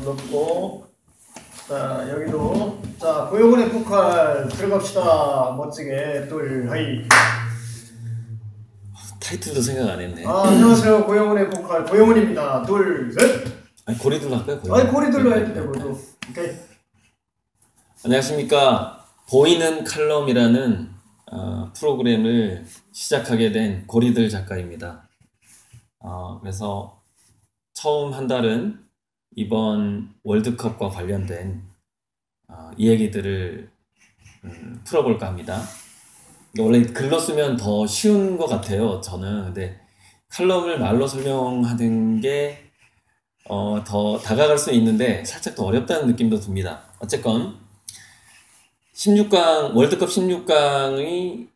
눌러주고, 자, 여기도, 자, 고영훈의 포칼 들어갑시다. 멋지게, 둘, 하이. 타이틀도 생각 안 했네. 안녕하세요. 고영훈의 포칼, 고영훈입니다. 둘, 셋. 아니, 고리들로 할까요? 고리들로 해도 되고, 오케이. 안녕하십니까. 보이는 칼럼이라는 프로그램을 시작하게 된 고리들 작가입니다. 그래서 처음 한 달은 이번 월드컵과 관련된 이 얘기들을 풀어볼까 합니다. 원래 글로 쓰면 더 쉬운 것 같아요, 저는. 근데 칼럼을 말로 설명하는 게 더 다가갈 수 있는데 살짝 더 어렵다는 느낌도 듭니다. 어쨌건 16강, 월드컵 16강이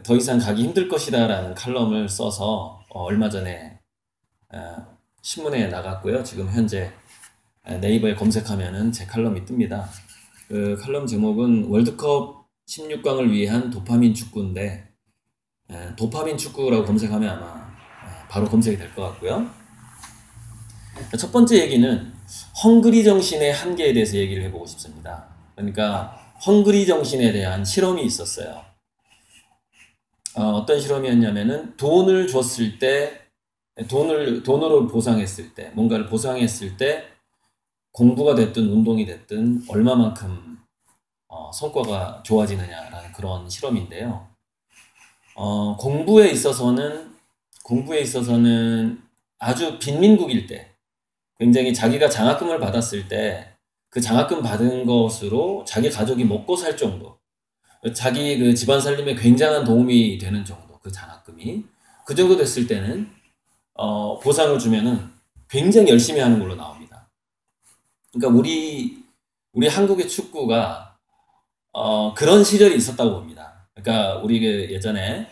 더 이상 가기 힘들 것이다 라는 칼럼을 써서 얼마 전에 신문에 나갔고요. 지금 현재 네이버에 검색하면은 제 칼럼이 뜹니다. 그 칼럼 제목은 월드컵 16강을 위한 도파민 축구인데, 도파민 축구라고 검색하면 아마 바로 검색이 될 것 같고요. 첫 번째 얘기는 헝그리 정신의 한계에 대해서 얘기를 해보고 싶습니다. 그러니까 헝그리 정신에 대한 실험이 있었어요. 어떤 실험이었냐면은 돈을 줬을 때, 돈으로 보상했을 때, 뭔가를 보상했을 때 공부가 됐든 운동이 됐든 얼마만큼 성과가 좋아지느냐라는 그런 실험인데요. 공부에 있어서는 아주 빈민국일 때, 굉장히 자기가 장학금을 받았을 때 그 장학금 받은 것으로 자기 가족이 먹고 살 정도, 자기 그 집안 살림에 굉장한 도움이 되는 정도, 그 장학금이 그 정도 됐을 때는 보상을 주면은 굉장히 열심히 하는 걸로 나옵니다. 그러니까 우리 한국의 축구가 그런 시절이 있었다고 봅니다. 그러니까 우리 그 예전에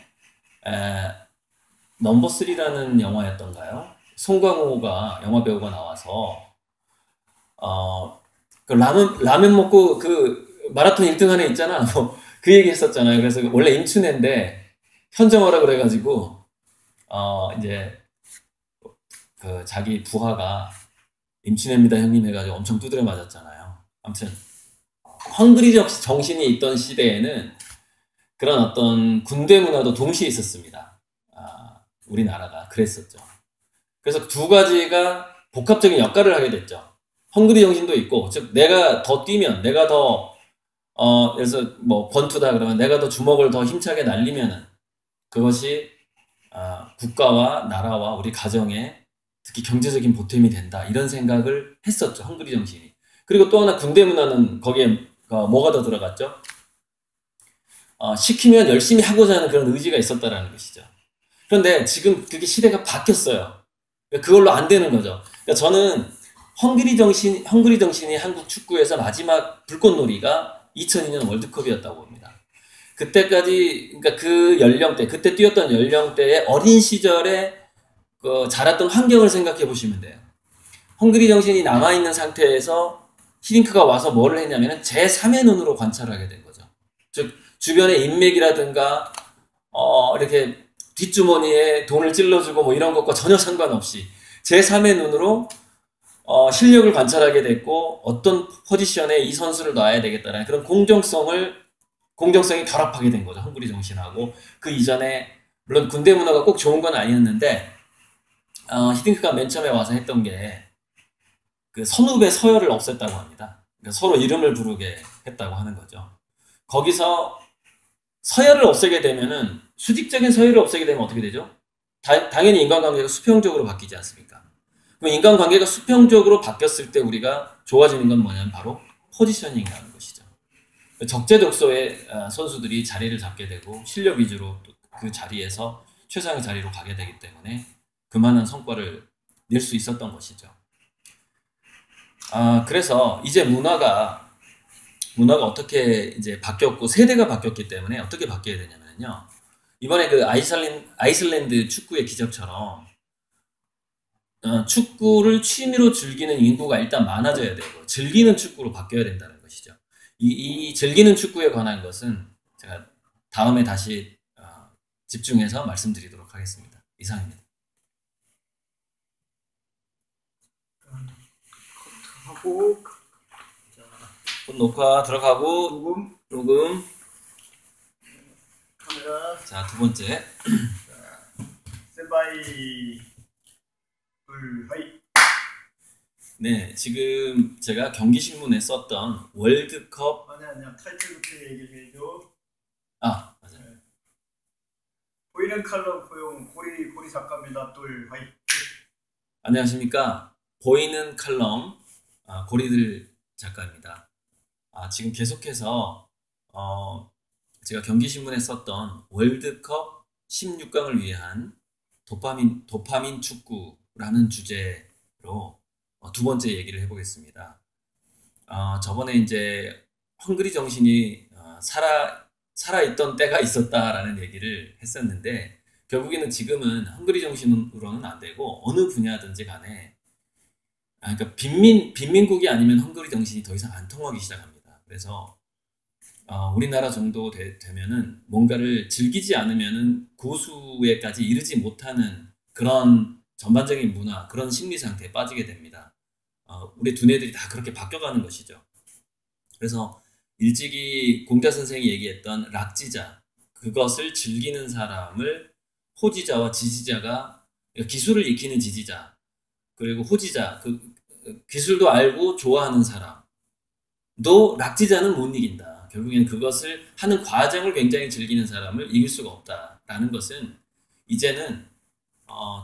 넘버 3라는 영화였던가요? 송강호가 영화 배우가 나와서 그 라면 먹고 그 마라톤 1등 하는 애 있잖아. 뭐 그 얘기 했었잖아요. 그래서 원래 임춘애인데 현정어라 그래가지고 이제 그 자기 부하가 임춘애입니다 형님 해가지고 엄청 두드려 맞았잖아요. 아무튼 헝그리적 정신이 있던 시대에는 그런 어떤 군대 문화도 동시에 있었습니다. 우리나라가 그랬었죠. 그래서 두 가지가 복합적인 역할을 하게 됐죠. 헝그리 정신도 있고, 즉 내가 더 뛰면, 내가 더 그래서 뭐 권투다 그러면 내가 더 주먹을 더 힘차게 날리면은 그것이 국가와 나라와 우리 가정에 특히 경제적인 보탬이 된다, 이런 생각을 했었죠. 헝그리 정신이. 그리고 또 하나 군대 문화는 거기에 뭐가 더 들어갔죠? 시키면 열심히 하고자 하는 그런 의지가 있었다라는 것이죠. 그런데 지금 그게 시대가 바뀌었어요. 그걸로 안 되는 거죠. 그러니까 저는 헝그리 정신이 한국 축구에서 마지막 불꽃놀이가 2002년 월드컵이었다고 봅니다. 그때까지, 그러니까 그 연령대, 그때 뛰었던 연령대의 어린 시절에 자랐던 환경을 생각해 보시면 돼요. 헝그리 정신이 남아있는 상태에서 히딩크가 와서 뭐를 했냐면은 제3의 눈으로 관찰을 하게 된 거죠. 즉, 주변의 인맥이라든가, 이렇게 뒷주머니에 돈을 찔러주고 뭐 이런 것과 전혀 상관없이 제3의 눈으로 실력을 관찰하게 됐고, 어떤 포지션에 이 선수를 놔야 되겠다라는 그런 공정성이 결합하게 된 거죠. 헝그리 정신하고. 그 이전에 물론 군대 문화가 꼭 좋은 건 아니었는데 히딩크가 맨 처음에 와서 했던 게 그 선후배 서열을 없앴다고 합니다. 그러니까 서로 이름을 부르게 했다고 하는 거죠. 거기서 서열을 없애게 되면은, 수직적인 서열을 없애게 되면 어떻게 되죠? 당연히 인간관계가 수평적으로 바뀌지 않습니까? 그럼 인간관계가 수평적으로 바뀌었을 때 우리가 좋아지는 건 뭐냐면 바로 포지셔닝이라는 것이죠. 적재적소에 선수들이 자리를 잡게 되고 실력 위주로 그 자리에서 최상의 자리로 가게 되기 때문에 그만한 성과를 낼 수 있었던 것이죠. 그래서 이제 문화가 어떻게 이제 바뀌었고 세대가 바뀌었기 때문에 어떻게 바뀌어야 되냐면요. 이번에 그 아이슬란드 축구의 기적처럼 축구를 취미로 즐기는 인구가 일단 많아져야 되고 즐기는 축구로 바뀌어야 된다는 것이죠. 이 즐기는 축구에 관한 것은 제가 다음에 다시 집중해서 말씀드리도록 하겠습니다. 이상입니다. 하고 자, 곧 녹화 들어가고 녹음. 카메라 자, 두 번째. 스탠바이 둘 하이. 네, 지금 제가 경기신문에 썼던 월드컵. 아니야 타이틀부터 얘기를 해줘. 아, 맞아요. 보이는 칼럼 고용 고리 작가입니다. 둘 하이. 안녕하십니까. 보이는 칼럼 고리들 작가입니다. 지금 계속해서 제가 경기신문에 썼던 월드컵 16강을 위한 도파민 축구라는 주제로 두 번째 얘기를 해보겠습니다. 저번에 이제 헝그리 정신이 살아있던 때가 있었다라는 얘기를 했었는데, 결국에는 지금은 헝그리 정신으로는 안 되고 어느 분야든지 간에 그러니까 빈민국이 아니면 헝그리 정신이 더 이상 안 통하기 시작합니다. 그래서 우리나라 정도 되면은 뭔가를 즐기지 않으면은 고수에까지 이르지 못하는 그런 전반적인 문화, 그런 심리 상태에 빠지게 됩니다. 우리 두뇌들이 다 그렇게 바뀌어가는 것이죠. 그래서 일찍이 공자 선생이 얘기했던 락지자, 그것을 즐기는 사람을 호지자와 지지자가, 기술을 익히는 지지자, 그리고 호지자, 그 기술도 알고 좋아하는 사람도 락지자는 못 이긴다. 결국엔 그것을 하는 과정을 굉장히 즐기는 사람을 이길 수가 없다라는 것은 이제는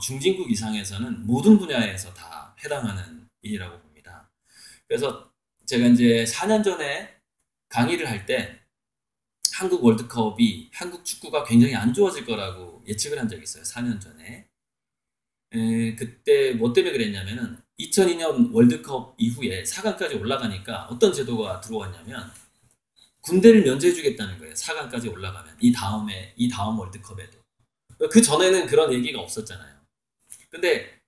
중진국 이상에서는 모든 분야에서 다 해당하는 일이라고 봅니다. 그래서 제가 이제 4년 전에 강의를 할 때 한국 월드컵이, 한국 축구가 굉장히 안 좋아질 거라고 예측을 한 적이 있어요. 4년 전에. 그때 뭐 때문에 그랬냐면은 2002년 월드컵 이후에 4강까지 올라가니까 어떤 제도가 들어왔냐면 군대를 면제해주겠다는 거예요. 4강까지 올라가면. 이 다음 월드컵에도. 그 전에는 그런 얘기가 없었잖아요. 근데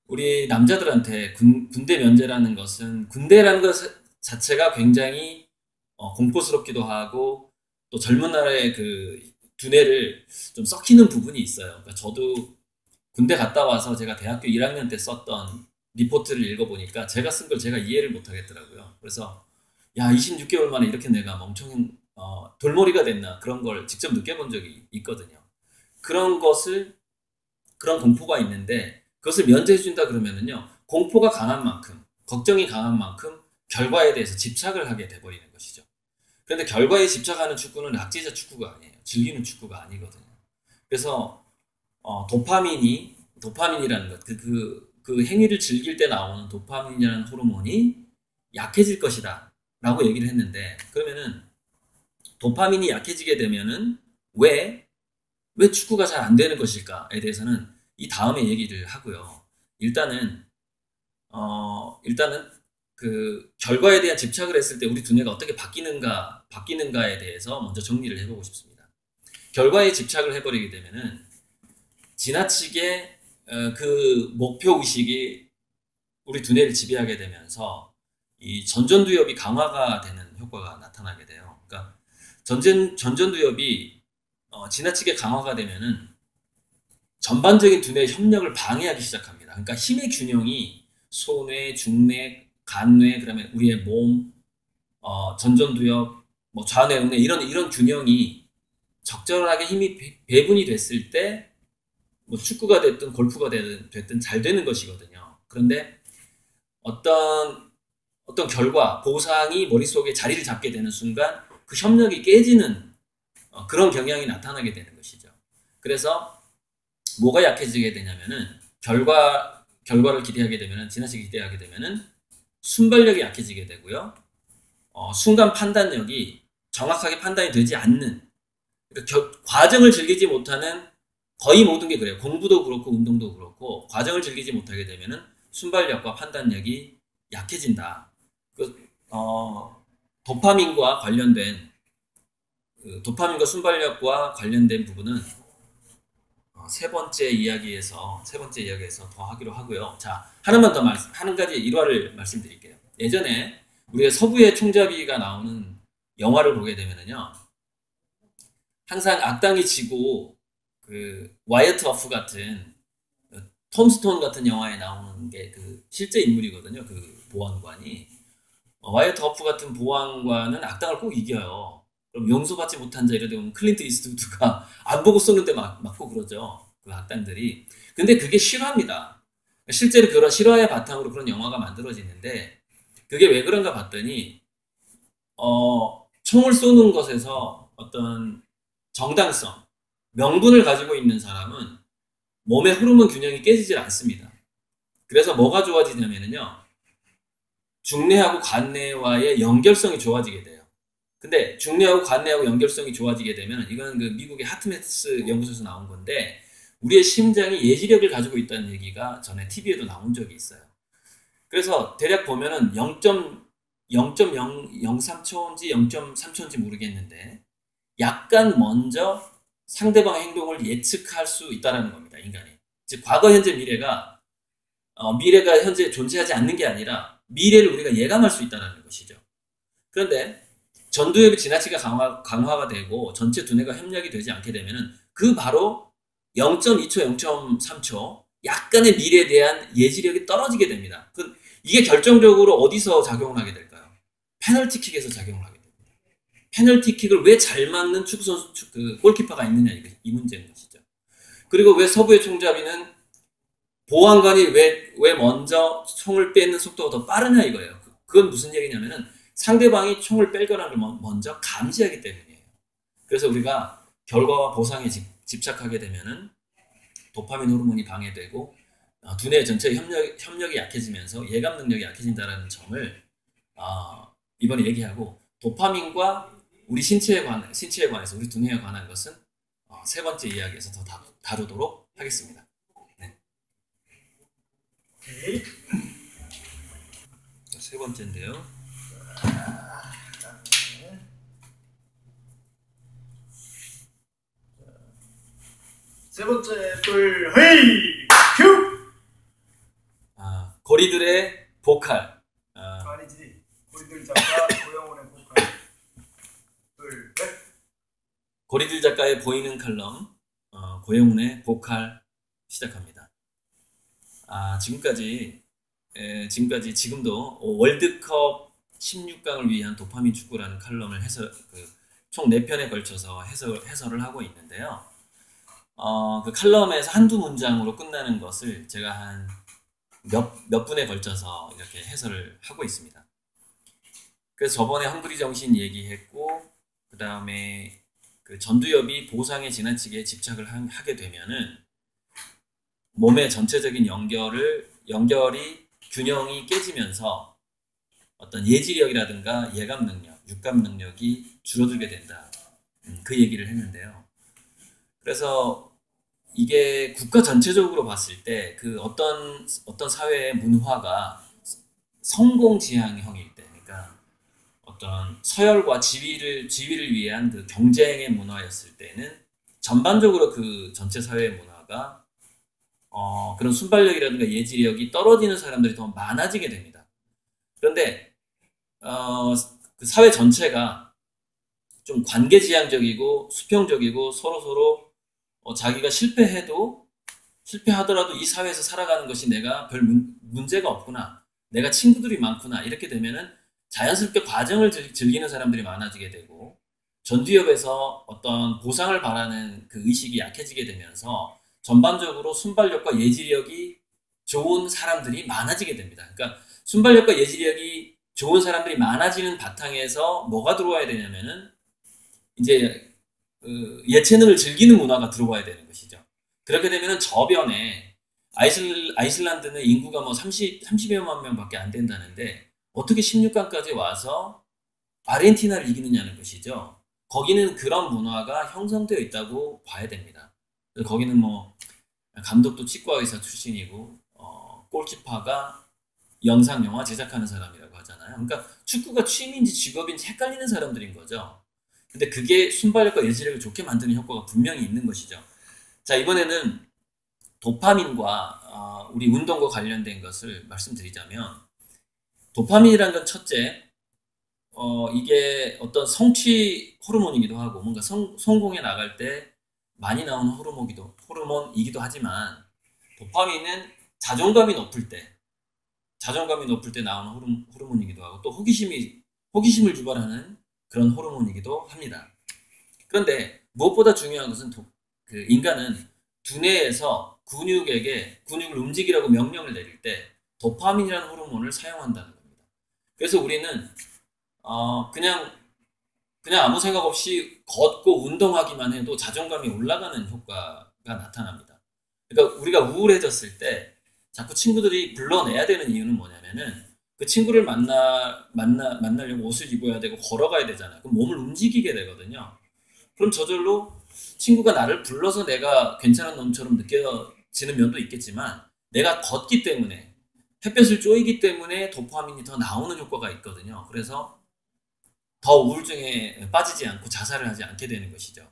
우리 남자들한테 군대 면제라는 것은, 군대라는 것 자체가 굉장히 공포스럽기도 하고 또 젊은 날의 그 두뇌를 좀 썩히는 부분이 있어요. 그러니까 저도 군대 갔다 와서 제가 대학교 1학년 때 썼던 리포트를 읽어보니까 제가 쓴 걸 제가 이해를 못 하겠더라고요. 그래서 26개월 만에 이렇게 내가 엄청 돌머리가 됐나, 그런 걸 직접 느껴본 적이 있거든요. 그런 공포가 있는데 그것을 면제해준다 그러면은요, 공포가 강한 만큼, 걱정이 강한 만큼 결과에 대해서 집착을 하게 돼버리는 것이죠. 그런데 결과에 집착하는 축구는 락지자 축구가 아니에요. 즐기는 축구가 아니거든요. 그래서 도파민이라는 것, 그 행위를 즐길 때 나오는 도파민이라는 호르몬이 약해질 것이다 라고 얘기를 했는데, 그러면은 도파민이 약해지게 되면은 왜 축구가 잘 안 되는 것일까에 대해서는 이 다음에 얘기를 하고요. 일단은 그 결과에 대한 집착을 했을 때 우리 두뇌가 어떻게 바뀌는가에 대해서 먼저 정리를 해보고 싶습니다. 결과에 집착을 해버리게 되면은 지나치게 그 목표 의식이 우리 두뇌를 지배하게 되면서 이 전전두엽이 강화가 되는 효과가 나타나게 돼요. 그러니까 전전두엽이 지나치게 강화가 되면은 전반적인 두뇌의 협력을 방해하기 시작합니다. 그러니까 힘의 균형이 소뇌, 중뇌, 간뇌, 그다음에 우리의 몸, 전전두엽, 뭐 좌뇌, 우뇌, 이런 균형이 적절하게 힘이 배분이 됐을 때 뭐 축구가 됐든 골프가 됐든 잘 되는 것이거든요. 그런데 어떤 결과, 보상이 머릿속에 자리를 잡게 되는 순간 그 협력이 깨지는 그런 경향이 나타나게 되는 것이죠. 그래서 뭐가 약해지게 되냐면은 결과를 기대하게 되면은, 지나치게 기대하게 되면은 순발력이 약해지게 되고요. 순간 판단력이 정확하게 판단이 되지 않는, 그러니까 과정을 즐기지 못하는, 거의 모든 게 그래요. 공부도 그렇고 운동도 그렇고 과정을 즐기지 못하게 되면은 순발력과 판단력이 약해진다. 도파민과 순발력과 관련된 부분은 세 번째 이야기에서 더 하기로 하고요. 자, 한 가지 일화를 말씀드릴게요. 예전에 우리가 서부의 총잡이가 나오는 영화를 보게 되면은요, 항상 악당이 지고 그 와이어트 어프 같은 톰스톤 같은 영화에 나오는 게 그 실제 인물이거든요. 그 보안관이 와이어트 허프 같은 보안관은 악당을 꼭 이겨요. 그럼 용서받지 못한 자 이러다 보면 클린트 이스트우드가 안 보고 쏘는데 맞고 그러죠. 그 악당들이. 근데 그게 실화입니다. 실제로 그런 실화의 바탕으로 그런 영화가 만들어지는데 그게 왜 그런가 봤더니 총을 쏘는 것에서 어떤 정당성, 명분을 가지고 있는 사람은 몸의 호르몬 균형이 깨지질 않습니다. 그래서 뭐가 좋아지냐면요. 중뇌하고 관뇌와의 연결성이 좋아지게 돼요. 근데 중뇌하고 관뇌하고 연결성이 좋아지게 되면 이거는 그 미국의 하트메스 연구소에서 나온 건데 우리의 심장이 예지력을 가지고 있다는 얘기가 전에 TV에도 나온 적이 있어요. 그래서 대략 보면은 0.003초인지 0.3초인지 모르겠는데 약간 먼저 상대방의 행동을 예측할 수 있다는 겁니다. 인간이. 즉 과거, 현재, 미래가 현재 존재하지 않는 게 아니라 미래를 우리가 예감할 수 있다는 것이죠. 그런데 전두엽이 지나치게 강화가 되고 전체 두뇌가 협력이 되지 않게 되면은 그 바로 0.2초, 0.3초 약간의 미래에 대한 예지력이 떨어지게 됩니다. 이게 결정적으로 어디서 작용을 하게 될까요? 페널티킥에서 작용을 하게 됩니다. 페널티킥을 왜 잘 막는 축구선수, 골키퍼가 있느냐 이 문제인 것이죠. 그리고 왜 서부의 총잡이는 보안관이 왜 먼저 총을 빼는 속도가 더 빠르냐 이거예요. 그건 무슨 얘기냐면은 상대방이 총을 뺄 거라는 걸 먼저 감지하기 때문이에요. 그래서 우리가 결과와 보상에 집착하게 되면은 도파민 호르몬이 방해되고 두뇌 전체 협력이 약해지면서 예감 능력이 약해진다는 점을 이번에 얘기하고 도파민과 우리 신체에 관해서 우리 두뇌에 관한 것은 세 번째 이야기에서 더 다루도록 하겠습니다. 네. 오케이. 세 번째인데요. 세 번째 뿔 헤이 큐. 고리들의 보컬. 아니지. 고리들 작가 고영훈의 보컬. 둘 넷. 고리들 작가의 보이는 칼럼. 고영훈의 보컬 시작합니다. 지금도 월드컵 16강을 위한 도파민 축구라는 칼럼을 총 4편에 걸쳐서 해설을 하고 있는데요. 그 칼럼에서 한두 문장으로 끝나는 것을 제가 한 몇 분에 걸쳐서 이렇게 해설을 하고 있습니다. 그래서 저번에 헝그리 정신 얘기했고, 그 다음에 그 전두엽이 보상에 지나치게 집착을 하게 되면은 몸의 전체적인 연결이 균형이 깨지면서 어떤 예지력이라든가 예감 능력, 육감 능력이 줄어들게 된다. 그 얘기를 했는데요. 그래서 이게 국가 전체적으로 봤을 때 그 어떤 사회의 문화가 성공지향형일 때, 그러니까 어떤 서열과 지위를 위한 그 경쟁의 문화였을 때는 전반적으로 그 전체 사회의 문화가 그런 순발력이라든가 예지력이 떨어지는 사람들이 더 많아지게 됩니다. 그런데 그 사회 전체가 좀 관계지향적이고 수평적이고 서로 자기가 실패하더라도 이 사회에서 살아가는 것이 내가 별 문제가 없구나, 내가 친구들이 많구나, 이렇게 되면은 자연스럽게 과정을 즐기는 사람들이 많아지게 되고 전두엽에서 어떤 보상을 바라는 그 의식이 약해지게 되면서 전반적으로 순발력과 예지력이 좋은 사람들이 많아지게 됩니다. 그러니까 순발력과 예지력이 좋은 사람들이 많아지는 바탕에서 뭐가 들어와야 되냐면은 이제 예체능을 즐기는 문화가 들어와야 되는 것이죠. 그렇게 되면은 저변에 아이슬란드는 인구가 뭐 30여만 명밖에 안 된다는데 어떻게 16강까지 와서 아르헨티나를 이기느냐는 것이죠. 거기는 그런 문화가 형성되어 있다고 봐야 됩니다. 거기는 뭐 감독도 치과의사 출신이고 골키퍼가 영상 영화 제작하는 사람이라고 하잖아요. 그러니까 축구가 취미인지 직업인지 헷갈리는 사람들인 거죠. 근데 그게 순발력과 예지력을 좋게 만드는 효과가 분명히 있는 것이죠. 자, 이번에는 도파민과 우리 운동과 관련된 것을 말씀드리자면, 도파민이라는 건 첫째, 이게 어떤 성취 호르몬이기도 하고 뭔가 성공에 나갈 때 많이 나오는 호르몬이기도 하지만, 도파민은 자존감이 높을 때, 자존감이 높을 때 나오는 호르몬이기도 하고 또 호기심을 유발하는 그런 호르몬이기도 합니다. 그런데 무엇보다 중요한 것은 그 인간은 두뇌에서 근육을 움직이라고 명령을 내릴 때 도파민이라는 호르몬을 사용한다는 겁니다. 그래서 우리는 그냥 아무 생각 없이 걷고 운동하기만 해도 자존감이 올라가는 효과가 나타납니다. 그러니까 우리가 우울해졌을 때 자꾸 친구들이 불러내야 되는 이유는 뭐냐면은 그 친구를 만나려면 옷을 입어야 되고 걸어가야 되잖아요. 그럼 몸을 움직이게 되거든요. 그럼 저절로 친구가 나를 불러서 내가 괜찮은 놈처럼 느껴지는 면도 있겠지만 내가 걷기 때문에 햇볕을 쬐기 때문에 도파민이 더 나오는 효과가 있거든요. 그래서 더 우울증에 빠지지 않고 자살을 하지 않게 되는 것이죠.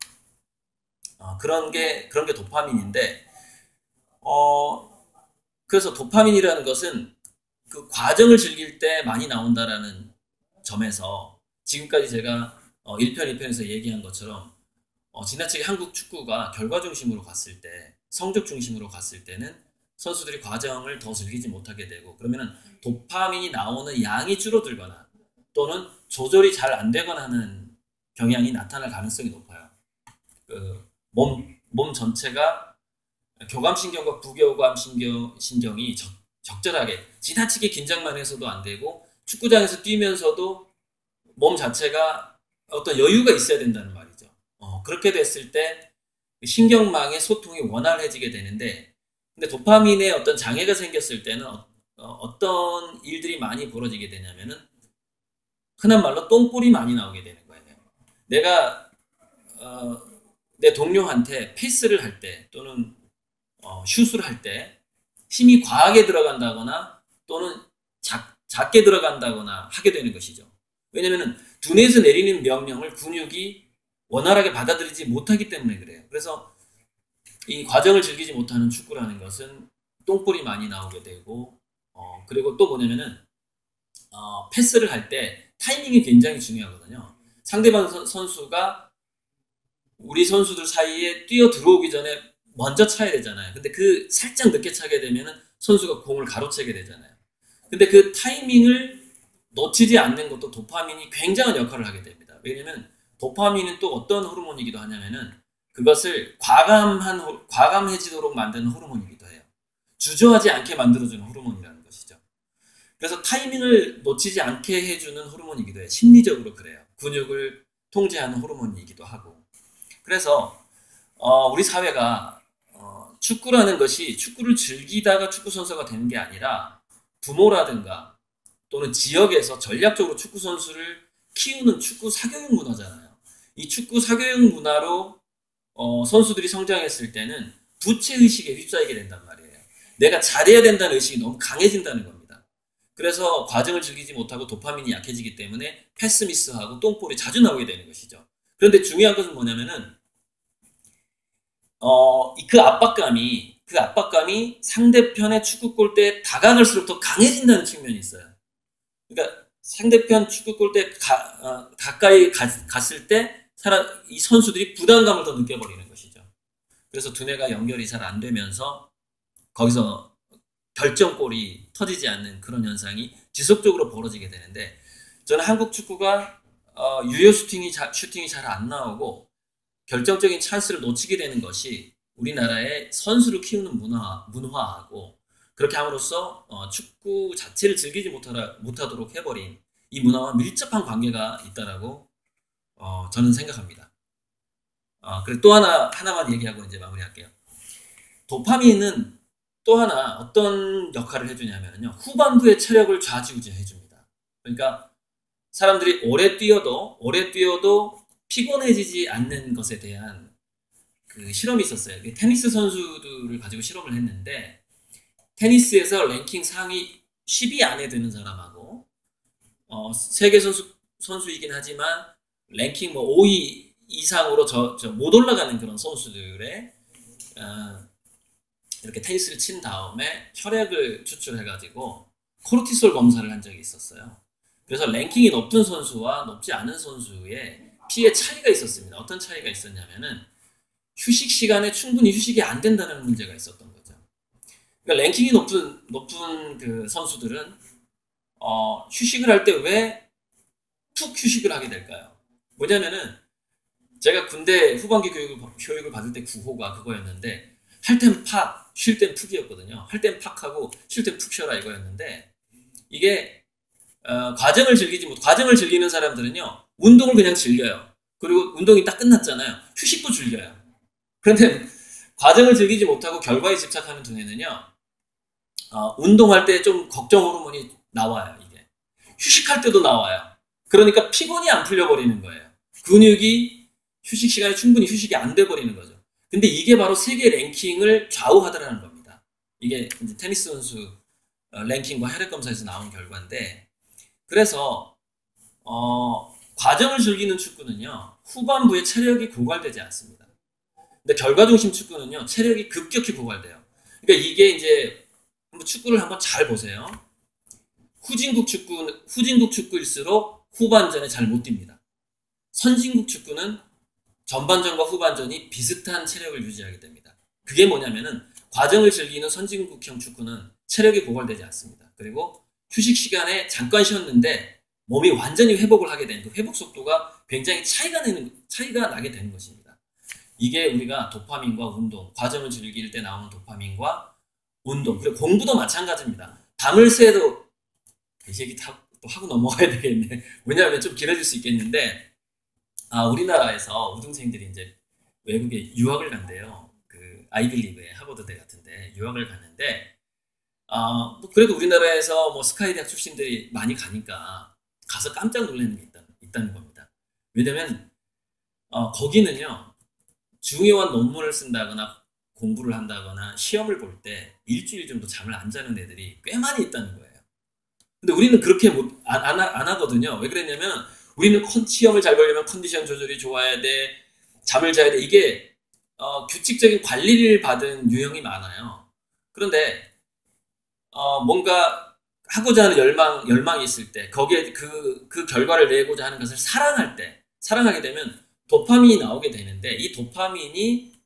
그런 게 도파민인데, 그래서 도파민이라는 것은 그 과정을 즐길 때 많이 나온다라는 점에서 지금까지 제가 1편, 2편에서 얘기한 것처럼 지나치게 한국 축구가 결과 중심으로 갔을 때, 성적 중심으로 갔을 때는 선수들이 과정을 더 즐기지 못하게 되고 그러면은 도파민이 나오는 양이 줄어들거나 또는 조절이 잘 안 되거나 하는 경향이 나타날 가능성이 높아요. 몸 전체가 교감신경과 부교감신경이 적절하게 지나치게 긴장만 해서도 안 되고 축구장에서 뛰면서도 몸 자체가 어떤 여유가 있어야 된다는 말이죠. 그렇게 됐을 때 신경망의 소통이 원활해지게 되는데 근데 도파민에 어떤 장애가 생겼을 때는 어떤 일들이 많이 벌어지게 되냐면은 흔한 말로 똥볼이 많이 나오게 되는 거예요. 내가 내 동료한테 패스를 할 때 또는 슛을 할 때 힘이 과하게 들어간다거나 또는 작게 들어간다거나 하게 되는 것이죠. 왜냐하면 두뇌에서 내리는 명령을 근육이 원활하게 받아들이지 못하기 때문에 그래요. 그래서 이 과정을 즐기지 못하는 축구라는 것은 똥볼이 많이 나오게 되고 그리고 또 뭐냐면은 패스를 할 때 타이밍이 굉장히 중요하거든요. 상대방 선수가 우리 선수들 사이에 뛰어 들어오기 전에 먼저 차야 되잖아요. 근데 그 살짝 늦게 차게 되면은 선수가 공을 가로채게 되잖아요. 근데 그 타이밍을 놓치지 않는 것도 도파민이 굉장한 역할을 하게 됩니다. 왜냐면 도파민은 또 어떤 호르몬이기도 하냐면은 그것을 과감해지도록 만드는 호르몬이기도 해요. 주저하지 않게 만들어주는 호르몬이라는 것이죠. 그래서 타이밍을 놓치지 않게 해주는 호르몬이기도 해요. 심리적으로 그래요. 근육을 통제하는 호르몬이기도 하고. 그래서 우리 사회가 축구라는 것이 축구를 즐기다가 축구 선수가 되는 게 아니라 부모라든가 또는 지역에서 전략적으로 축구 선수를 키우는 축구 사교육 문화잖아요. 이 축구 사교육 문화로 선수들이 성장했을 때는 부채의식에 휩싸이게 된단 말이에요. 내가 잘해야 된다는 의식이 너무 강해진다는 겁니다. 그래서 과정을 즐기지 못하고 도파민이 약해지기 때문에 패스미스하고 똥볼이 자주 나오게 되는 것이죠. 그런데 중요한 것은 뭐냐면은 그 압박감이 상대편의 축구 골대에 다가갈수록 더 강해진다는 측면이 있어요. 그러니까 상대편 축구 골대에 가까이 갔을 때 이 선수들이 부담감을 더 느껴버리는 것이죠. 그래서 두뇌가 연결이 잘 안 되면서 거기서 결정골이 터지지 않는 그런 현상이 지속적으로 벌어지게 되는데 저는 한국 축구가 유효 슈팅이 잘 안 나오고 결정적인 찬스를 놓치게 되는 것이 우리나라의 선수를 키우는 문화하고 그렇게 함으로써 축구 자체를 즐기지 못하도록 해버린 이 문화와 밀접한 관계가 있다라고 저는 생각합니다. 그리고 또 하나만 얘기하고 이제 마무리할게요. 도파민은 또 하나 어떤 역할을 해주냐면요. 후반부의 체력을 좌지우지 해줍니다. 그러니까 사람들이 오래 뛰어도 피곤해지지 않는 것에 대한 그 실험이 있었어요. 테니스 선수들을 가지고 실험을 했는데 테니스에서 랭킹 상위 10위 안에 드는 사람하고 세계 선수이긴 하지만 랭킹 5위 이상으로 못 올라가는 그런 선수들의 이렇게 테니스를 친 다음에 혈액을 추출해가지고 코르티솔 검사를 한 적이 있었어요. 그래서 랭킹이 높은 선수와 높지 않은 선수의 피에 차이가 있었습니다. 어떤 차이가 있었냐면은 휴식 시간에 충분히 휴식이 안 된다는 문제가 있었던 거죠. 그러니까 랭킹이 높은 그 선수들은 휴식을 할 때 왜 푹 휴식을 하게 될까요? 뭐냐면은 제가 군대 후반기 교육을 받을 때 구호가 그거였는데 할 땐 팍, 쉴 땐 푹이었거든요. 할 땐 팍하고 쉴 땐 푹 쉬어라 이거였는데 이게 과정을 즐기는 사람들은요 운동을 그냥 즐겨요. 그리고 운동이 딱 끝났잖아요. 휴식도 즐겨요. 그런데 과정을 즐기지 못하고 결과에 집착하는 두뇌는요 운동할 때 좀 걱정 호르몬이 나와요. 이게 휴식할 때도 나와요. 그러니까 피곤이 안 풀려버리는 거예요. 근육이 휴식 시간에 충분히 휴식이 안 돼버리는 거죠. 근데 이게 바로 세계 랭킹을 좌우하더라는 겁니다. 이게 이제 테니스 선수 랭킹과 혈액 검사에서 나온 결과인데, 그래서 과정을 즐기는 축구는요 후반부에 체력이 고갈되지 않습니다. 근데 결과 중심 축구는요 체력이 급격히 고갈돼요. 그러니까 이게 이제 한번 축구를 한번 잘 보세요. 후진국 축구일수록 후반전에 잘 못 뜁니다. 선진국 축구는 전반전과 후반전이 비슷한 체력을 유지하게 됩니다. 그게 뭐냐면은 과정을 즐기는 선진국형 축구는 체력이 고갈되지 않습니다. 그리고 휴식 시간에 잠깐 쉬었는데 몸이 완전히 회복을 하게 되는 그 회복 속도가 굉장히 차이가 나게 되는 것입니다. 이게 우리가 도파민과 운동, 과정을 즐길 때 나오는 도파민과 운동, 그리고 공부도 마찬가지입니다. 밤을 새도 이 얘기 또 하고 넘어가야 되겠네. 왜냐하면 좀 길어질 수 있겠는데, 우리나라에서 우등생들이 이제 외국에 유학을 간대요. 그 아이빌리그의 하버드대 같은데 유학을 갔는데, 뭐 그래도 우리나라에서 뭐 스카이 대학 출신들이 많이 가니까 가서 깜짝 놀라는 게 있다는 겁니다. 왜냐면 거기는요 중요한 논문을 쓴다거나 공부를 한다거나 시험을 볼 때 일주일 정도 잠을 안 자는 애들이 꽤 많이 있다는 거예요. 근데 우리는 그렇게 안 하거든요. 왜 그랬냐면 우리는 시험을 잘 보려면 컨디션 조절이 좋아야 돼, 잠을 자야 돼. 이게 규칙적인 관리를 받은 유형이 많아요. 그런데 뭔가 하고자 하는 열망이 있을 때, 거기에 그 결과를 내고자 하는 것을 사랑하게 되면 도파민이 나오게 되는데, 이 도파민이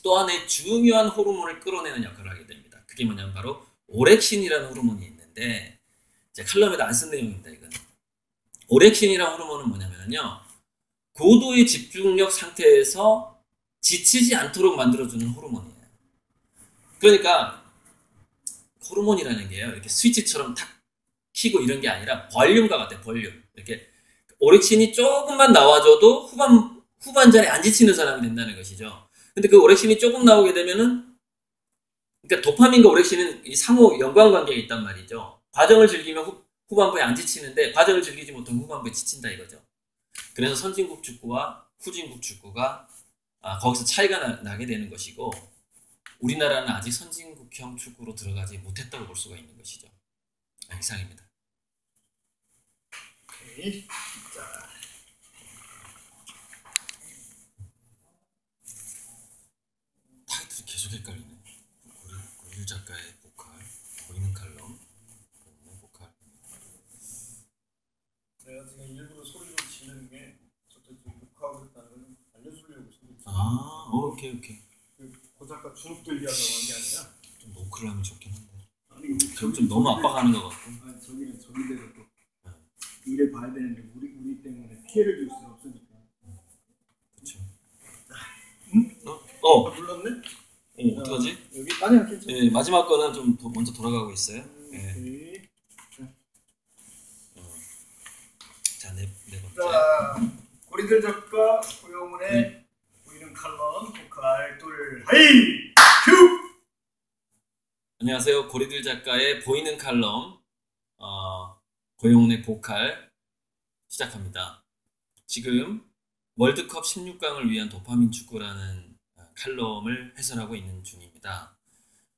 또 하나의 중요한 호르몬을 끌어내는 역할을 하게 됩니다. 그게 뭐냐면 바로 오렉신이라는 호르몬이 있는데, 제 칼럼에도 안 쓴 내용입니다. 이건 오렉신이라는 호르몬은 뭐냐면요 고도의 집중력 상태에서 지치지 않도록 만들어주는 호르몬이에요. 그러니까 호르몬이라는 게요 이렇게 스위치처럼 탁 키고 이런 게 아니라 볼륨과 같아요. 볼륨. 이렇게 오렉신이 조금만 나와줘도 후반전에 안 지치는 사람이 된다는 것이죠. 근데 그 오렉신이 조금 나오게 되면은, 그러니까 도파민과 오렉신은 이 상호 연관관계가 있단 말이죠. 과정을 즐기면 후반부에 안 지치는데 과정을 즐기지 못하면 후반부에 지친다 이거죠. 그래서 선진국 축구와 후진국 축구가 거기서 차이가 나게 되는 것이고, 우리나라는 아직 선진국형 축구로 들어가지 못했다고 볼 수가 있는 것이죠. 이상입니다. 오케이. 자. 타이틀이 계속 헷갈리네. 고릴 작가의 보컬, 보이는 칼럼, 보컬. 내가 지금 일부러 소리를 지르는 게 저쪽 녹화하고 있다는 걸 알려주려고 소리. 오케이. 그 작가 주눅 들게 하려고 한 게 아니라 좀 노크를 하면 좋긴 한데. 아니 그럼 좀 너무 압박하는 것 같고. 저기는 저기대로 또 일을 봐야 되는데 우리 때문에 피해를 줄 수는 없으니까. 그렇죠. 응? 눌렀네? 어떡하지? 여기 아니야 괜찮아. 네, 마지막 거는 좀 먼저 돌아가고 있어요. 네. 자, 네 번째. 자, 고리들 작가 고영훈의 보이는 칼럼 보컬 둘 하이 큐. 안녕하세요. 고리들 작가의 보이는 칼럼 고영훈의 보컬 시작합니다. 지금 월드컵 16강을 위한 도파민 축구라는 칼럼을 해설하고 있는 중입니다.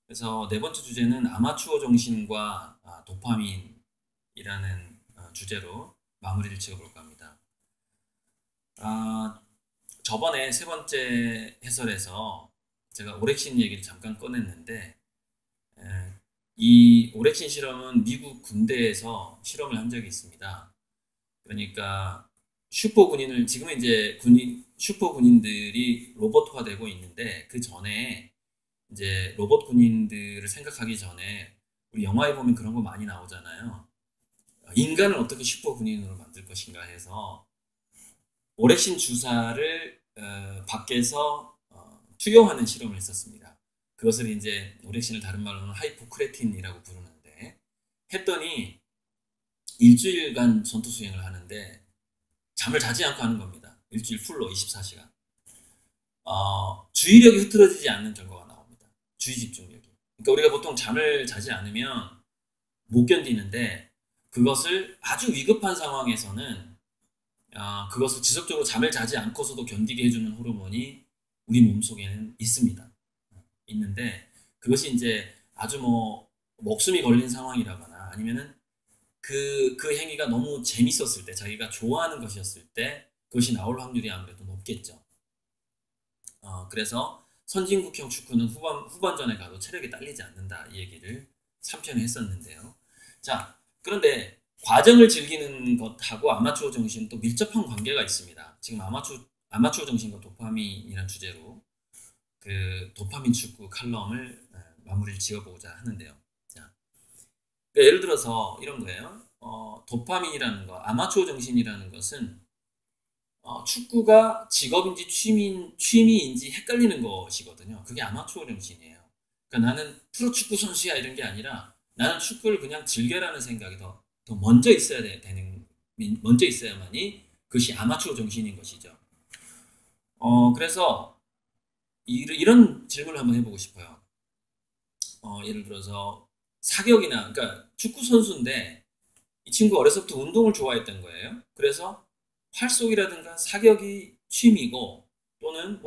그래서 네 번째 주제는 아마추어 정신과 도파민이라는 주제로 마무리를 지어볼까 합니다. 저번에 세 번째 해설에서 제가 오렉신 얘기를 잠깐 꺼냈는데, 이 오렉신 실험은 미국 군대에서 실험을 한 적이 있습니다. 그러니까 슈퍼 군인을, 지금은 이제 슈퍼 군인들이 로봇화되고 있는데, 그 전에 이제 로봇 군인들을 생각하기 전에 우리 영화에 보면 그런 거 많이 나오잖아요. 인간을 어떻게 슈퍼 군인으로 만들 것인가 해서 오렉신 주사를 밖에서 투여하는 실험을 했었습니다. 그것을 이제 오렉신을 다른 말로는 하이포크레틴이라고 부르는데 했더니 일주일간 전투 수행을 하는데 잠을 자지 않고 하는 겁니다. 일주일 풀로 24시간. 주의력이 흐트러지지 않는 결과가 나옵니다. 주의 집중력이. 그러니까 우리가 보통 잠을 자지 않으면 못 견디는데 그것을 아주 위급한 상황에서는 그것을 지속적으로 잠을 자지 않고서도 견디게 해주는 호르몬이 우리 몸속에는 있습니다. 있는데 그것이 이제 아주 뭐 목숨이 걸린 상황이라거나 아니면은 그 행위가 너무 재밌었을 때 자기가 좋아하는 것이었을 때 그것이 나올 확률이 아무래도 높겠죠. 그래서 선진국형 축구는 후반전에 가도 체력이 딸리지 않는다 이 얘기를 3편에 했었는데요. 자, 그런데 과정을 즐기는 것하고 아마추어 정신은 또 밀접한 관계가 있습니다. 지금 아마추어 정신과 도파민이라는 주제로 그 도파민 축구 칼럼을 마무리를 지어보고자 하는데요. 자, 그러니까 예를 들어서 이런 거예요. 도파민이라는 거, 아마추어 정신이라는 것은 축구가 직업인지 취미인지 헷갈리는 것이거든요. 그게 아마추어 정신이에요. 그러니까 나는 프로축구 선수야 이런 게 아니라 나는 축구를 그냥 즐겨라는 생각이 더 먼저 있어야 먼저 있어야만이 그것이 아마추어 정신인 것이죠. 그래서 이런 질문을 한번 해보고 싶어요. 예를 들어서 사격이나 그러니까 축구 선수인데 이 친구 어려서부터 운동을 좋아했던 거예요. 그래서 활쏘기라든가 사격이 취미고 또는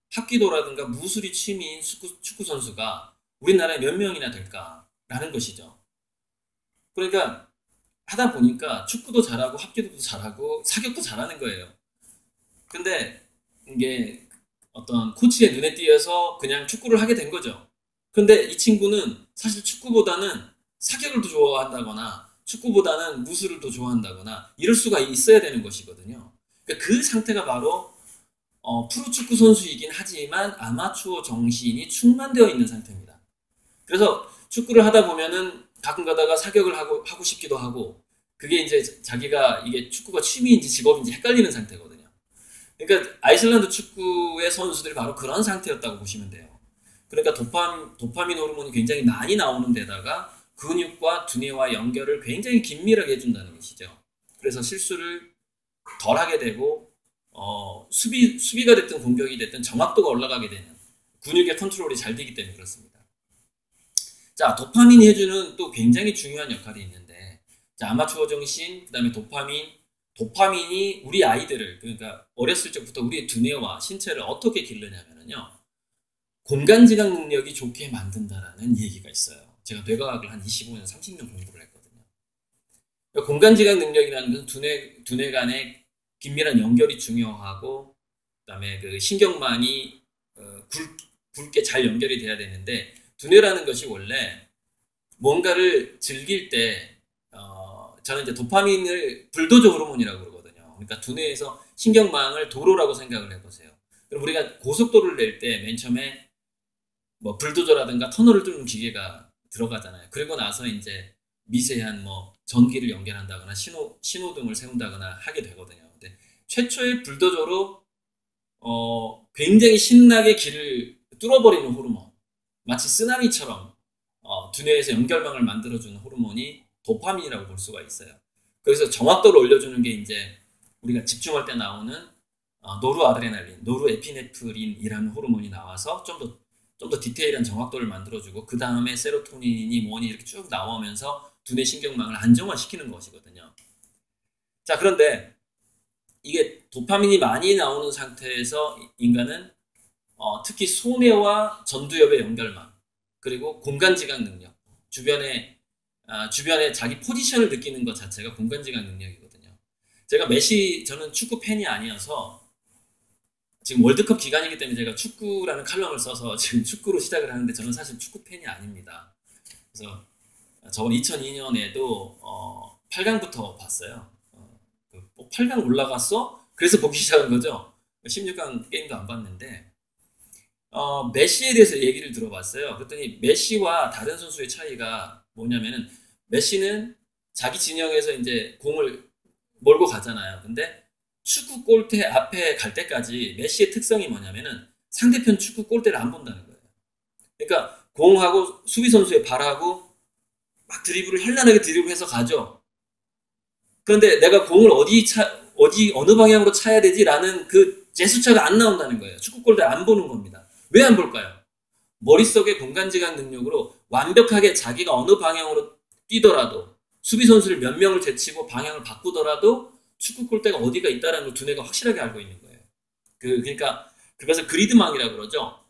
합기도라든가 무술이 취미인 축구 선수가 우리나라에 몇 명이나 될까라는 것이죠. 그러니까 하다 보니까 축구도 잘하고 합기도도 잘하고 사격도 잘하는 거예요. 근데 이게 어떤 코치의 눈에 띄어서 그냥 축구를 하게 된 거죠. 근데 이 친구는 사실 축구보다는 사격을 더 좋아한다거나 축구보다는 무술을 더 좋아한다거나 이럴 수가 있어야 되는 것이거든요. 그러니까 그 상태가 바로 프로축구 선수이긴 하지만 아마추어 정신이 충만되어 있는 상태입니다. 그래서 축구를 하다 보면은 가끔 가다가 사격을 하고 싶기도 하고 그게 이제 자기가 이게 축구가 취미인지 직업인지 헷갈리는 상태거든요. 그러니까 아이슬란드 축구의 선수들이 바로 그런 상태였다고 보시면 돼요. 그러니까 도파민 호르몬이 굉장히 많이 나오는 데다가 근육과 두뇌와 연결을 굉장히 긴밀하게 해준다는 것이죠. 그래서 실수를 덜 하게 되고 수비가 됐든 공격이 됐든 정확도가 올라가게 되는 근육의 컨트롤이 잘 되기 때문에 그렇습니다. 자, 도파민이 해주는 또 굉장히 중요한 역할이 있는데 자, 아마추어 정신, 그 다음에 도파민이 우리 아이들을 그러니까 어렸을 적부터 우리의 두뇌와 신체를 어떻게 기르냐면요. 공간지각 능력이 좋게 만든다라는 얘기가 있어요. 제가 뇌과학을 한 25년, 30년 공부를 했거든요. 공간지각 능력이라는 것은 두뇌 간의 긴밀한 연결이 중요하고 그다음에 그 신경망이 굵게 잘 연결이 돼야 되는데 두뇌라는 것이 원래 뭔가를 즐길 때 저는 이제 도파민을 불도저 호르몬이라고 그러거든요. 그러니까 두뇌에서 신경망을 도로라고 생각을 해보세요. 그럼 우리가 고속도로를 낼 때 맨 처음에 뭐 불도저라든가 터널을 뚫는 기계가 들어가잖아요. 그리고 나서 이제 미세한 뭐 전기를 연결한다거나 신호등을 세운다거나 하게 되거든요. 근데 최초의 불도저로 굉장히 신나게 길을 뚫어버리는 호르몬, 마치 쓰나미처럼 두뇌에서 연결망을 만들어주는 호르몬이 도파민이라고 볼 수가 있어요. 그래서 정확도를 올려주는 게 이제 우리가 집중할 때 나오는 노르아드레날린, 노르에피네프린이라는 호르몬이 나와서 좀 더 디테일한 정확도를 만들어주고 그 다음에 세로토닌이 뭐니 이렇게 쭉 나오면서 두뇌 신경망을 안정화시키는 것이거든요. 자, 그런데 이게 도파민이 많이 나오는 상태에서 인간은 특히 소뇌와 전두엽의 연결망 그리고 공간지각 능력 주변에 자기 포지션을 느끼는 것 자체가 공간지각 능력이거든요. 저는 축구 팬이 아니어서 지금 월드컵 기간이기 때문에 제가 축구라는 칼럼을 써서 지금 축구로 시작을 하는데 저는 사실 축구 팬이 아닙니다. 그래서 저번 2002년에도 8강부터 봤어요. 8강 올라갔어? 그래서 보기 시작한 거죠. 16강 게임도 안 봤는데 메시에 대해서 얘기를 들어봤어요. 그랬더니 메시와 다른 선수의 차이가 뭐냐면은 메시는 자기 진영에서 이제 공을 몰고 가잖아요. 근데 축구 골대 앞에 갈 때까지 메시의 특성이 뭐냐면은 상대편 축구 골대를 안 본다는 거예요. 그러니까 공하고 수비 선수의 발하고 막 드리블을 현란하게 드리블해서 가죠. 그런데 내가 공을 어느 방향으로 차야 되지라는 그 제스처가 안 나온다는 거예요. 축구 골대를 안 보는 겁니다. 왜 안 볼까요? 머릿속의 공간지각 능력으로 완벽하게 자기가 어느 방향으로 뛰더라도 수비 선수를 몇 명을 제치고 방향을 바꾸더라도 축구 골대가 어디가 있다는 걸 두뇌가 확실하게 알고 있는 거예요. 그러니까 그것을 그리드망이라고 그러죠.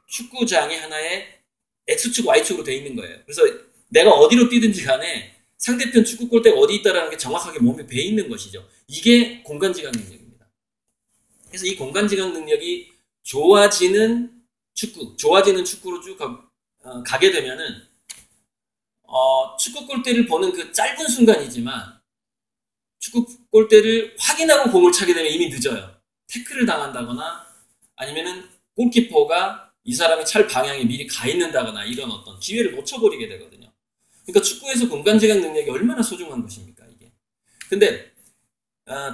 축구장이 하나의 X축, Y축으로 되어 있는 거예요. 그래서 내가 어디로 뛰든지 간에 상대편 축구 골대가 어디 있다는 게 정확하게 몸에 배 있는 것이죠. 이게 공간지각 능력입니다. 그래서 이 공간지각 능력이 좋아지는 축구로 쭉 가게 되면은 축구 골대를 보는 그 짧은 순간이지만 축구 골대를 확인하고 공을 차게 되면 이미 늦어요. 태클을 당한다거나 아니면은 골키퍼가 이 사람이 찰 방향에 미리 가 있는다거나 이런 어떤 기회를 놓쳐버리게 되거든요. 그러니까 축구에서 공간지각 능력이 얼마나 소중한 것입니까, 이게. 근데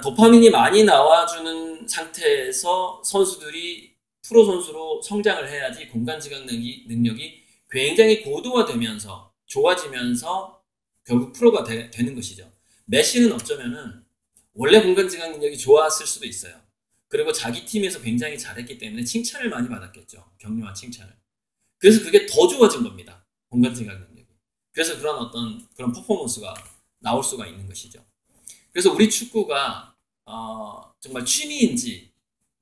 도파민이 많이 나와주는 상태에서 선수들이 프로 선수로 성장을 해야지 공간지각 능력이 굉장히 고도화되면서 좋아지면서 결국 프로가 되는 것이죠. 메시는 어쩌면은 원래 공간지각 능력이 좋았을 수도 있어요. 그리고 자기 팀에서 굉장히 잘했기 때문에 칭찬을 많이 받았겠죠. 격려와 칭찬을. 그래서 그게 더 좋아진 겁니다. 공간지각 능력이. 그래서 그런 퍼포먼스가 나올 수가 있는 것이죠. 그래서 우리 축구가 정말 취미인지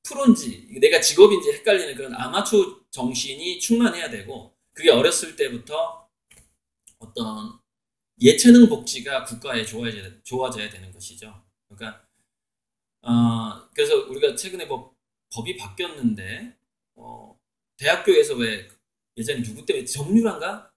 프로인지 내가 직업인지 헷갈리는 그런 아마추어 정신이 충만해야 되고, 그게 어렸을 때부터 어떤 예체능 복지가 국가에 좋아져야 되는 것이죠. 그러니까 그래서 우리가 최근에 법이 바뀌었는데 대학교에서 왜 예전에 누구 때문에 정유라인가?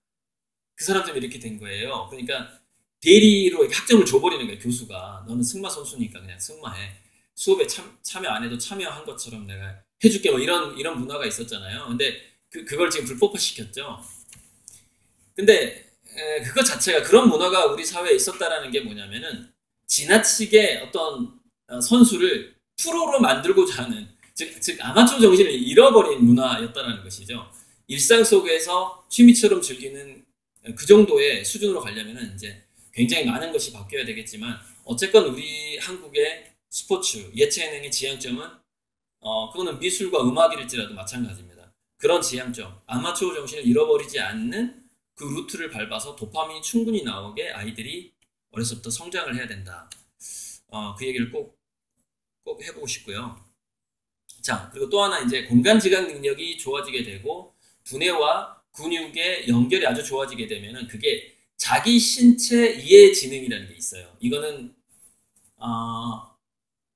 그 사람 때문에 이렇게 된 거예요. 그러니까 대리로 학점을 줘버리는 거예요. 교수가 너는 승마 선수니까 그냥 승마해. 수업에 참여 안 해도 참여한 것처럼 내가 해줄게. 뭐 이런 문화가 있었잖아요. 근데 그걸 지금 불법화 시켰죠. 근데 그것 자체가, 그런 문화가 우리 사회에 있었다라는 게 뭐냐면은 지나치게 어떤 선수를 프로로 만들고자 하는, 즉 아마추어 정신을 잃어버린 문화였다는 것이죠. 일상 속에서 취미처럼 즐기는 그 정도의 수준으로 가려면은 이제 굉장히 많은 것이 바뀌어야 되겠지만, 어쨌건 우리 한국의 스포츠, 예체능의 지향점은 그거는 미술과 음악일지라도 마찬가지입니다. 그런 지향점, 아마추어 정신을 잃어버리지 않는 그 루트를 밟아서 도파민이 충분히 나오게 아이들이 어려서부터 성장을 해야 된다. 그 얘기를 꼭 해보고 싶고요. 자, 그리고 또 하나, 이제 공간지각 능력이 좋아지게 되고 두뇌와 근육의 연결이 아주 좋아지게 되면은 그게 자기 신체 이해 지능이라는 게 있어요. 이거는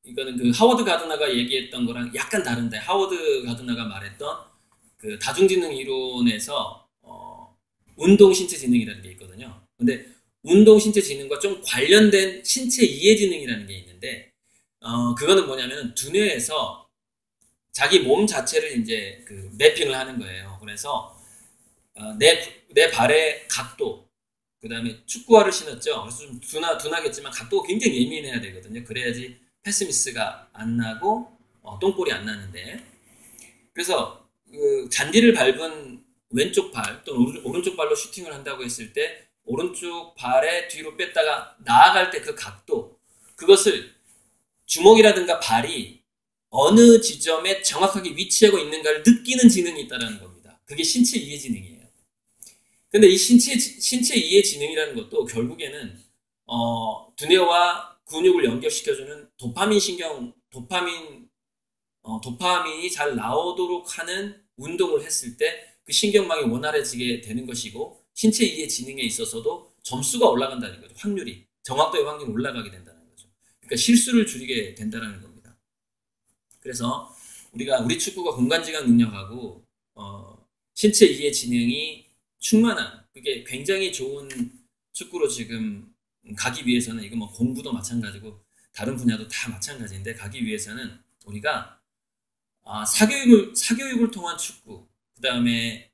그 하워드 가드너가 얘기했던 거랑 약간 다른데, 하워드 가드너가 말했던 그 다중지능 이론에서 운동 신체 지능이라는 게 있거든요. 근데 운동 신체 지능과 좀 관련된 신체 이해 지능이라는 게 있는데, 그거는 뭐냐면 두뇌에서 자기 몸 자체를 이제 그 매핑을 하는 거예요. 그래서 내 발의 각도, 그 다음에 축구화를 신었죠. 그래서 좀 둔하겠지만 각도가 굉장히 예민해야 되거든요. 그래야지 패스미스가 안 나고 똥볼이 안 나는데, 그래서 그 잔디를 밟은 왼쪽 발 또는 오른쪽 발로 슈팅을 한다고 했을 때 오른쪽 발에 뒤로 뺐다가 나아갈 때 그 각도, 그것을 주먹이라든가 발이 어느 지점에 정확하게 위치하고 있는가를 느끼는 지능이 있다는 겁니다. 그게 신체 이해 지능이에요. 근데 이 신체 이해 지능이라는 것도 결국에는 두뇌와 근육을 연결시켜주는 도파민이 잘 나오도록 하는 운동을 했을 때 그 신경망이 원활해지게 되는 것이고, 신체 이해 지능에 있어서도 점수가 올라간다는 거죠. 정확도의 확률이 올라가게 된다는 거죠. 그러니까 실수를 줄이게 된다는 겁니다. 그래서 우리 축구가 공간지각 능력하고 신체 이해 지능이 충만한, 그게 굉장히 좋은 축구로 지금 가기 위해서는, 이거 뭐 공부도 마찬가지고 다른 분야도 다 마찬가지인데, 가기 위해서는 우리가 사교육을 통한 축구, 그 다음에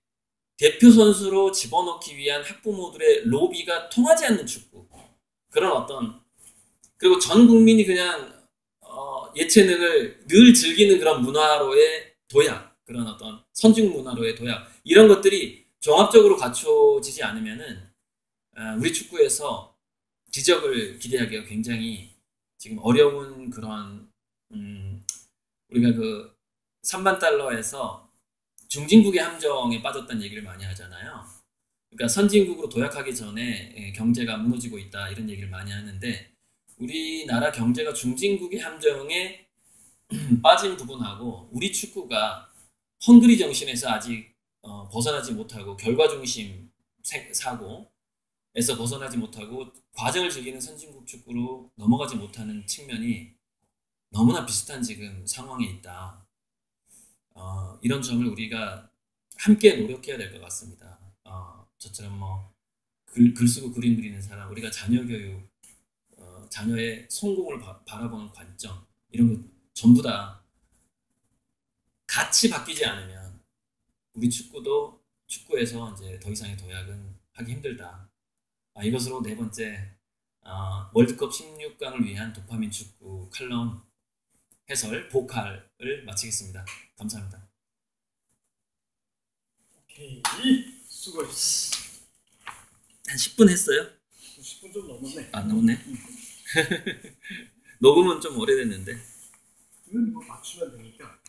대표 선수로 집어넣기 위한 학부모들의 로비가 통하지 않는 축구, 그런 어떤 그리고 전 국민이 그냥 예체능을 늘 즐기는 그런 문화로의 도약, 그런 어떤 선진 문화로의 도약 이런 것들이 종합적으로 갖춰지지 않으면은 우리 축구에서 지적을 기대하기가 굉장히 지금 어려운 그런 우리가 그 3만 달러에서 중진국의 함정에 빠졌다는 얘기를 많이 하잖아요. 그러니까 선진국으로 도약하기 전에 경제가 무너지고 있다 이런 얘기를 많이 하는데 우리나라 경제가 중진국의 함정에 빠진 부분하고 우리 축구가 헝그리 정신에서 아직 벗어나지 못하고 결과 중심 사고에서 벗어나지 못하고 과정을 즐기는 선진국 축구로 넘어가지 못하는 측면이 너무나 비슷한 지금 상황에 있다. 이런 점을 우리가 함께 노력해야 될 것 같습니다. 저처럼 뭐 글 쓰고 그림 그리는 사람, 우리가 자녀 교육, 자녀의 성공을 바라보는 관점 이런 것 전부 다 같이 바뀌지 않으면 우리 축구에서 이제 더 이상의 도약은 하기 힘들다. 이것으로 네 번째 월드컵 16강을 위한 도파민 축구 칼럼 해설 보칼을 마치겠습니다. 감사합니다. 오케이. 수고했어. 한 10분 했어요? 10분 좀 넘었네. 안 넘었네. 녹음은 좀 오래됐는데. 이건 뭐 맞추면 되니까.